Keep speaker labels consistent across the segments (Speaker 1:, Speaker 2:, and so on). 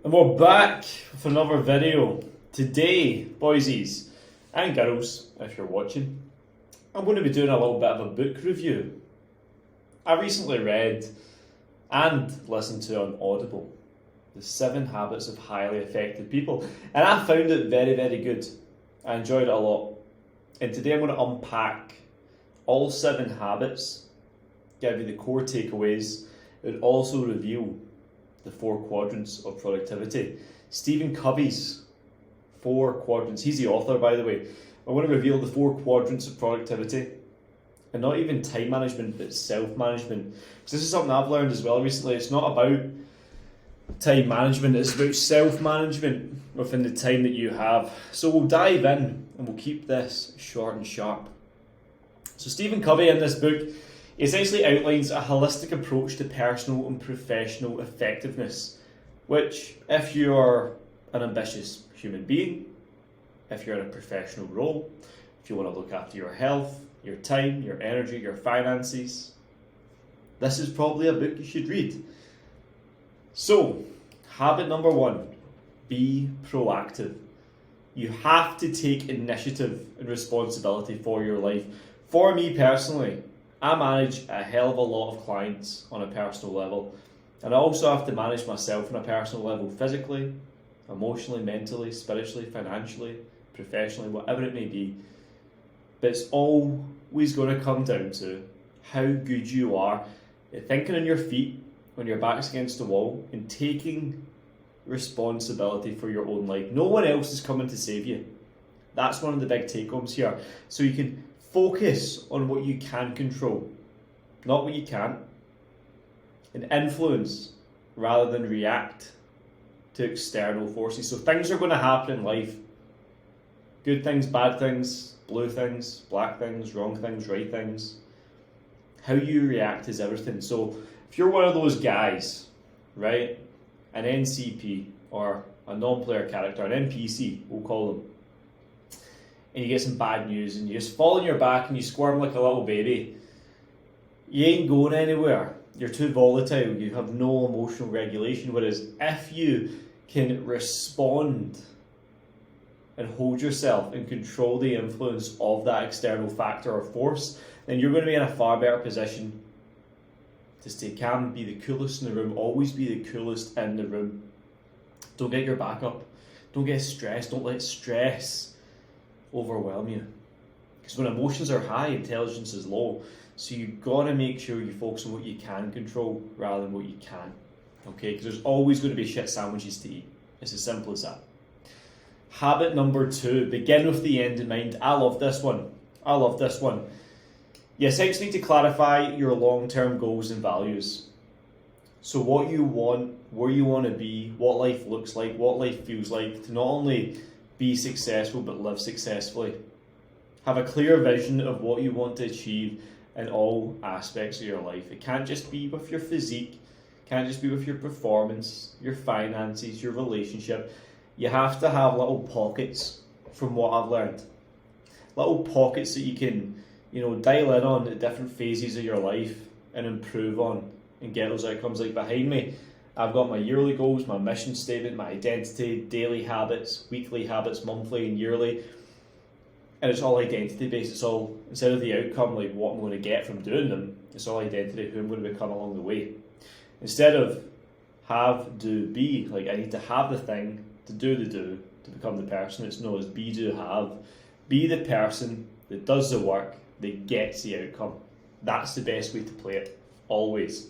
Speaker 1: And we're back with another video. Today, boysies and girls, if you're watching, I'm going to be doing a little bit of a book review. I recently read and listened to on Audible, The 7 Habits of Highly Effective People, and I found it very, very good. I enjoyed it a lot. And today I'm going to unpack all 7 habits, give you the core takeaways, and also reveal the 4 quadrants of productivity. Stephen Covey's 4 quadrants. He's the author, by the way. I want to reveal the 4 quadrants of productivity, and not even time management, but self-management. Because this is something I've learned as well recently. It's not about time management, it's about self-management within the time that you have. So we'll dive in, and we'll keep this short and sharp. So Stephen Covey in this book essentially outlines a holistic approach to personal and professional effectiveness, which, if you're an ambitious human being, if you're in a professional role, if you want to look after your health, your time, your energy, your finances, this is probably a book you should read. So, habit number 1, be proactive. You have to take initiative and responsibility for your life. For me personally, I manage a hell of a lot of clients on a personal level, and I also have to manage myself on a personal level, physically, emotionally, mentally, spiritually, financially, professionally, whatever it may be. But it's always going to come down to how good you are at thinking on your feet when your back's against the wall and taking responsibility for your own life. No one else is coming to save you. That's one of the big take-homes here. So you can focus on what you can control, not what you can't, and influence rather than react to external forces. So things are going to happen in life. Good things, bad things, blue things, black things, wrong things, right things. How you react is everything. So if you're one of those guys, right, an NCP or a non-player character, an NPC, we'll call them, and you get some bad news and you just fall on your back and you squirm like a little baby, you ain't going anywhere. You're too volatile. You have no emotional regulation. Whereas if you can respond and hold yourself and control the influence of that external factor or force, then you're going to be in a far better position to stay calm, be the coolest in the room, always be the coolest in the room. Don't get your back up. Don't get stressed. Don't let stress overwhelm you. Because when emotions are high, intelligence is low. So you've got to make sure you focus on what you can control rather than what you can't. Okay? Because there's always going to be shit sandwiches to eat. It's as simple as that. Habit number 2, begin with the end in mind. I love this one. You essentially need to clarify your long-term goals and values. So what you want, where you want to be, what life looks like, what life feels like, to not only be successful but live successfully. Have a clear vision of what you want to achieve in all aspects of your life. It can't just be with your physique, can't just be with your performance, your finances, your relationship. You have to have little pockets, from what I've learned. Little pockets that you can, dial in on at different phases of your life and improve on and get those outcomes. Like behind me, I've got my yearly goals, my mission statement, my identity, daily habits, weekly habits, monthly and yearly. And it's all identity based. It's all, instead of the outcome, like what I'm going to get from doing them, it's all identity, who I'm going to become along the way. Instead of have, do, be, like I need to have the thing, to do the do, to become the person. It's no, it's be, do, have. Be the person that does the work, that gets the outcome. That's the best way to play it, always.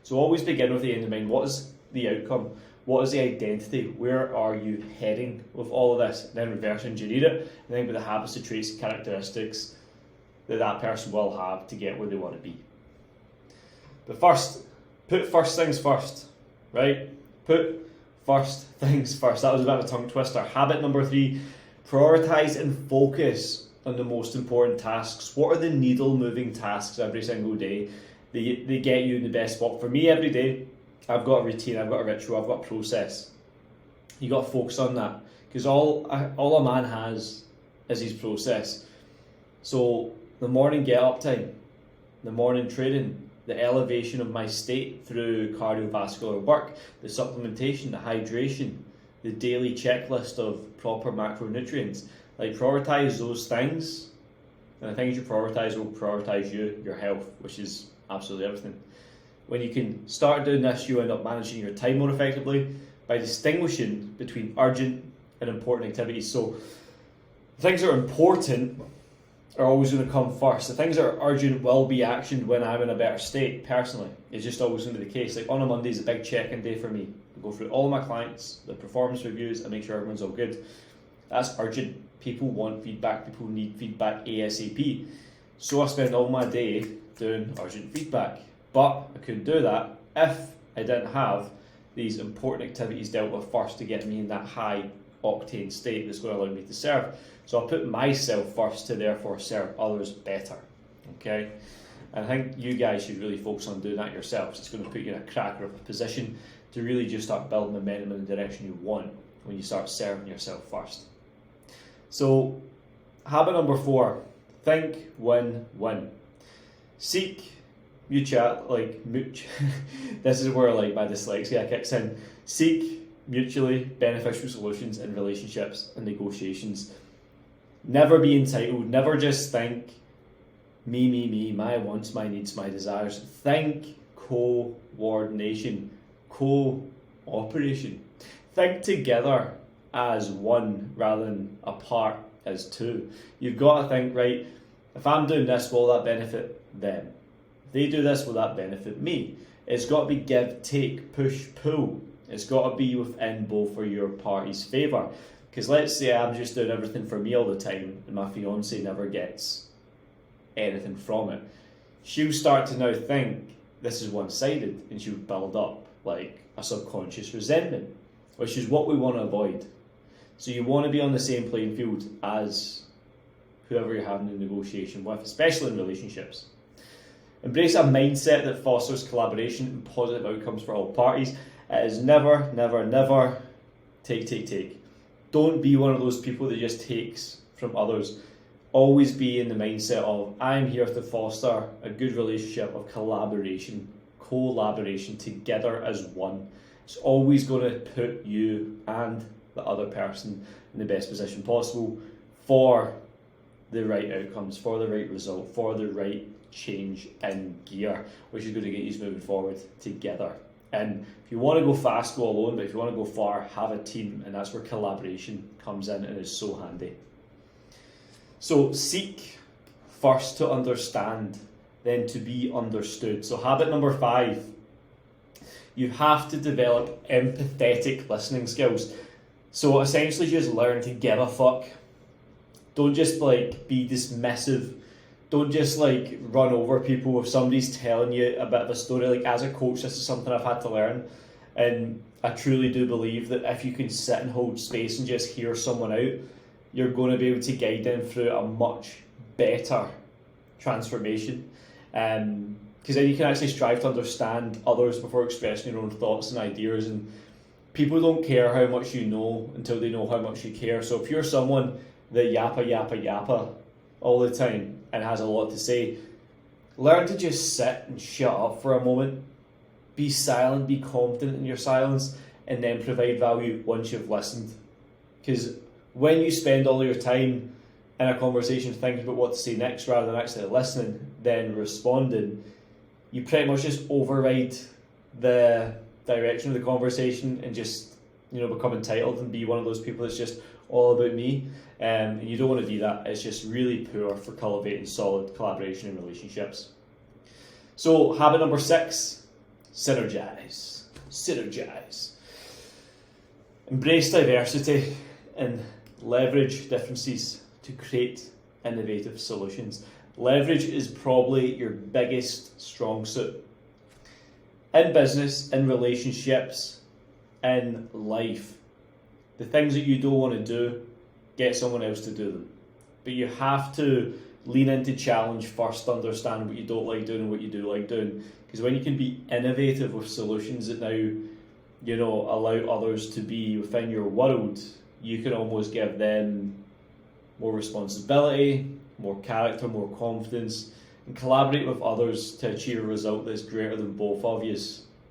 Speaker 1: So always begin with the end in mind. What is the outcome? What is the identity? Where are you heading with all of this? And then reverse engineer it, and think about the habits, the traits, characteristics that person will have to get where they want to be. But first, put first things first, right? Put first things first. That was a bit of a tongue twister. Habit number 3, prioritize and focus on the most important tasks. What are the needle moving tasks every single day? They get you in the best spot. For me, every day, I've got a routine, I've got a ritual, I've got a process. You got to focus on that, because all a man has is his process. So the morning get up time, the morning training, the elevation of my state through cardiovascular work, the supplementation, the hydration, the daily checklist of proper macronutrients. Like, prioritize those things, and the things you prioritize will prioritize you, your health, which is absolutely everything. When you can start doing this, you end up managing your time more effectively by distinguishing between urgent and important activities. So things that are important are always going to come first. The things that are urgent will be actioned when I'm in a better state, personally. It's just always going to be the case. Like, on a Monday is a big check-in day for me. I go through all my clients, the performance reviews, and make sure everyone's all good. That's urgent. People want feedback. People need feedback ASAP. So I spend all my day doing urgent feedback. But I couldn't do that if I didn't have these important activities dealt with first to get me in that high octane state that's going to allow me to serve. So I put myself first to therefore serve others better. Okay? And I think you guys should really focus on doing that yourselves. It's going to put you in a cracker of a position to really just start building momentum in the direction you want when you start serving yourself first. So, habit number 4, think win-win. Seek mooch. This is where like my dyslexia kicks in. Seek mutually beneficial solutions in relationships and negotiations. Never be entitled. Never just think me, my wants, my needs, my desires. Think coordination, cooperation. Think together as one rather than apart as two. You've got to think, right, if I'm doing this, will that benefit them? If they do this, will that benefit me? It's got to be give, take, push, pull. It's got to be within both for your party's favour. Because let's say I'm just doing everything for me all the time and my fiance never gets anything from it. She'll start to now think this is one-sided, and she'll build up like a subconscious resentment, which is what we want to avoid. So you want to be on the same playing field as whoever you're having a negotiation with, especially in relationships. Embrace a mindset that fosters collaboration and positive outcomes for all parties. It is never take. Don't be one of those people that just takes from others. Always be in the mindset of, I'm here to foster a good relationship of collaboration together as one. It's always going to put you and the other person in the best position possible for the right outcomes, for the right result, for the right change in gear, which is going to get you moving forward together. And if you want to go fast, go alone, but if you want to go far, have a team, and that's where collaboration comes in and is so handy. So seek first to understand, then to be understood. So habit number 5, you have to develop empathetic listening skills. So essentially just learn to give a fuck. Don't just be dismissive. Don't just run over people if somebody's telling you a bit of a story. As a coach, this is something I've had to learn. And I truly do believe that if you can sit and hold space and just hear someone out, you're going to be able to guide them through a much better transformation. Because then you can actually strive to understand others before expressing your own thoughts and ideas. And people don't care how much you know until they know how much you care. So if you're someone that yappa all the time and has a lot to say, learn to just sit and shut up for a moment. Be silent, be confident in your silence, and then provide value once you've listened. Because when you spend all your time in a conversation thinking about what to say next rather than actually listening, then responding, you pretty much just override the direction of the conversation and just become entitled and be one of those people that's just all about me. And you don't want to do that. It's just really poor for cultivating solid collaboration in relationships. So habit number 6, synergize. Embrace diversity and leverage differences to create innovative solutions. Leverage is probably your biggest strong suit. In business, in relationships, in life. The things that you don't want to do, get someone else to do them. But you have to lean into challenge first, understand what you don't like doing and what you do like doing. Because when you can be innovative with solutions that now, allow others to be within your world, you can almost give them more responsibility, more character, more confidence, and collaborate with others to achieve a result that's greater than both of you,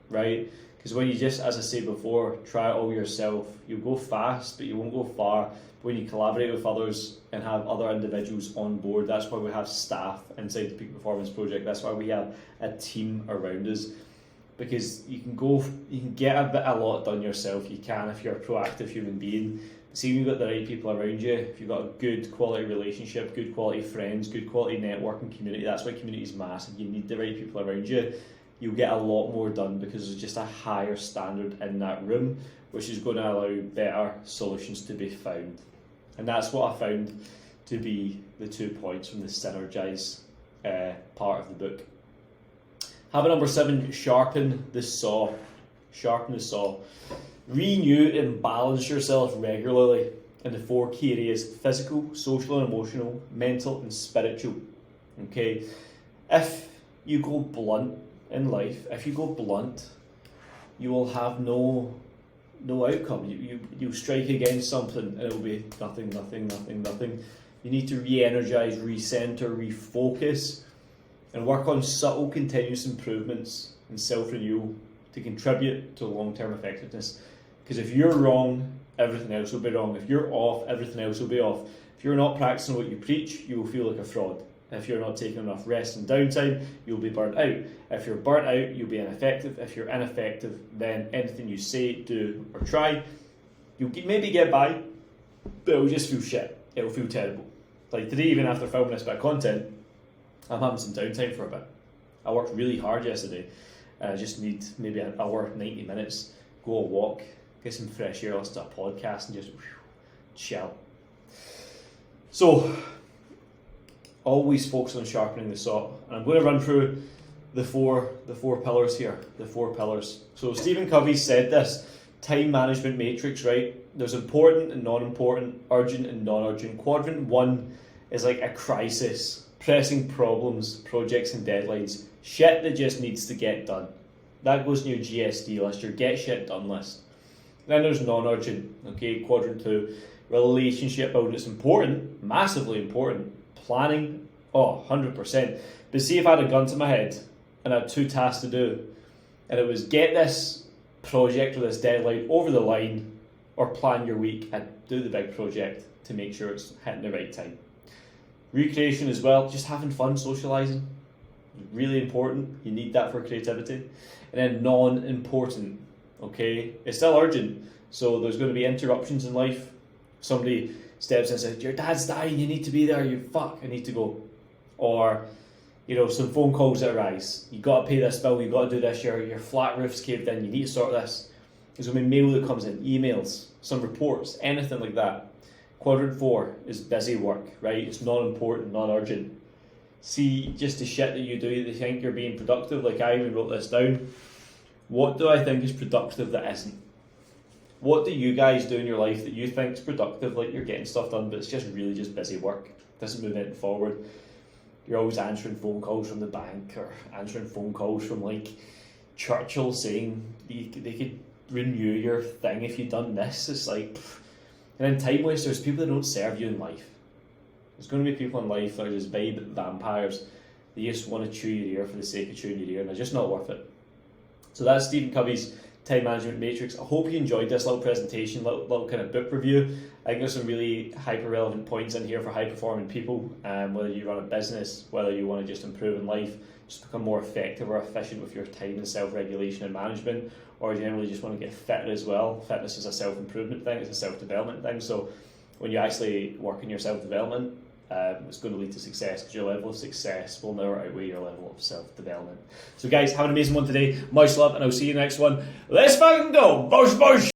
Speaker 1: right? Because when you just, as I said before, try it all yourself, you'll go fast, but you won't go far. But when you collaborate with others and have other individuals on board, that's why we have staff inside the Peak Performance Project. That's why we have a team around us. Because you can get a lot done yourself. You can if you're a proactive human being. See, if you've got the right people around you, if you've got a good quality relationship, good quality friends, good quality networking community, that's why community is massive. You need the right people around you. You'll get a lot more done because there's just a higher standard in that room, which is going to allow better solutions to be found. And that's what I found to be the 2 points from the Synergize part of the book. Habit number 7, sharpen the saw. Sharpen the saw. Renew and balance yourself regularly in the 4 key areas: physical, social and emotional, mental and spiritual. Okay, if you go blunt in life, you will have no outcome. You strike against something and it will be nothing. You need to re-energize, recenter, refocus, and work on subtle continuous improvements and self-renewal to contribute to long-term effectiveness. Because if you're wrong, everything else will be wrong. If you're off, everything else will be off. If you're not practicing what you preach, you will feel like a fraud. If you're not taking enough rest and downtime, you'll be burnt out. If you're burnt out, you'll be ineffective. If you're ineffective, then anything you say, do, or try, you'll maybe get by, but it'll just feel shit. It'll feel terrible. Like today, even after filming this bit of content, I'm having some downtime for a bit. I worked really hard yesterday. I just need maybe an hour, 90 minutes, go a walk, get some fresh air, listen to a podcast, and just chill. So, always focus on sharpening the saw. And I'm going to run through the four pillars here, the 4 pillars. So Stephen Covey said this, time management matrix, right? There's important and non-important, urgent and non-urgent. Quadrant 1 is like a crisis, pressing problems, projects and deadlines, shit that just needs to get done. That goes in your GSD list, your get shit done list. Then there's non-urgent, okay, quadrant 2, relationship building. It's important, massively important. Planning, 100%. But see if I had a gun to my head and I had 2 tasks to do, and it was get this project or this deadline over the line, or plan your week and do the big project to make sure it's hitting the right time. Recreation as well, just having fun, socialising, really important. You need that for creativity. And then non-important, okay? It's still urgent, so there's going to be interruptions in life. Somebody steps in and says, your dad's dying, you need to be there, I need to go. Or, some phone calls that arise. You got to pay this bill, you got to do this, your flat roof's caved in, you need to sort this. There's going to be mail that comes in, emails, some reports, anything like that. Quadrant 4 is busy work, right? It's non-important, non-urgent. See, just the shit that you do that you think you're being productive, like I even wrote this down. What do I think is productive that isn't? What do you guys do in your life that you think is productive, like you're getting stuff done, but it's just really just busy work? Doesn't move anything forward. You're always answering phone calls from the bank or answering phone calls from like Churchill saying they could renew your thing if you've done this. It's like, and then time wasters, people that don't serve you in life. There's going to be people in life that are just vampires. They just want to chew your ear for the sake of chewing your ear, and they're just not worth it. So that's Stephen Covey's time management matrix. I hope you enjoyed this little presentation, little kind of book review. I think there's some really hyper relevant points in here for high performing people, whether you run a business, whether you want to just improve in life, just become more effective or efficient with your time and self-regulation and management, or generally just want to get fitter as well. Fitness is a self-improvement thing, it's a self-development thing. So when you actually work in your self-development, it's going to lead to success, because your level of success will never outweigh your level of self-development. So guys, have an amazing one today. Much love, and I'll see you next one. Let's fucking go! Bosh, bosh!